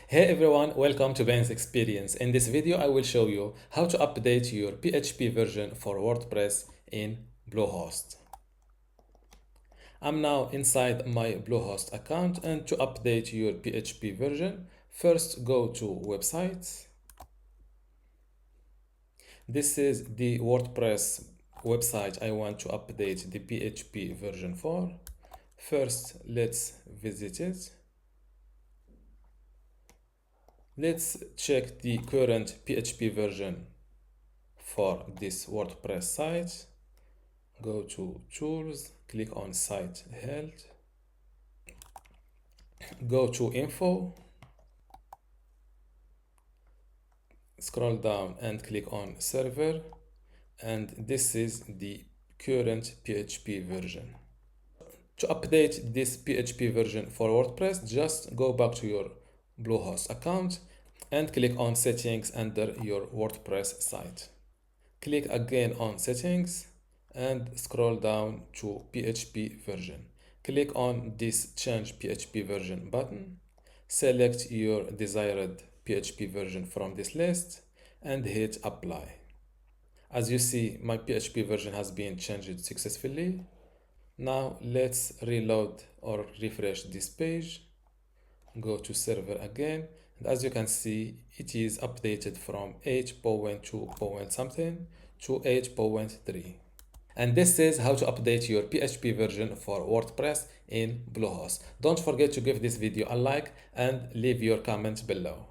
Hey everyone, welcome to Ben's Experience. In this video, I will show you how to update your PHP version for WordPress in Bluehost. I'm now inside my Bluehost account, and to update your PHP version, first go to websites. This is the WordPress website I want to update the PHP version for. First, let's visit it. Let's check the current PHP version for this WordPress site. Go to Tools, click on Site Health, go to Info, scroll down and click on Server, and this is the current PHP version. To update this PHP version for WordPress, just go back to your Bluehost account and click on Settings under your WordPress site. Click again on Settings and scroll down to PHP version. Click on this Change PHP version button. Select your desired PHP version from this list and hit Apply. As you see, my PHP version has been changed successfully. Now let's reload or refresh this page. Go to server again, and as you can see, it is updated from 8.2 something to 8.3. And this is how to update your PHP version for WordPress in Bluehost. Don't forget to give this video a like and leave your comment below.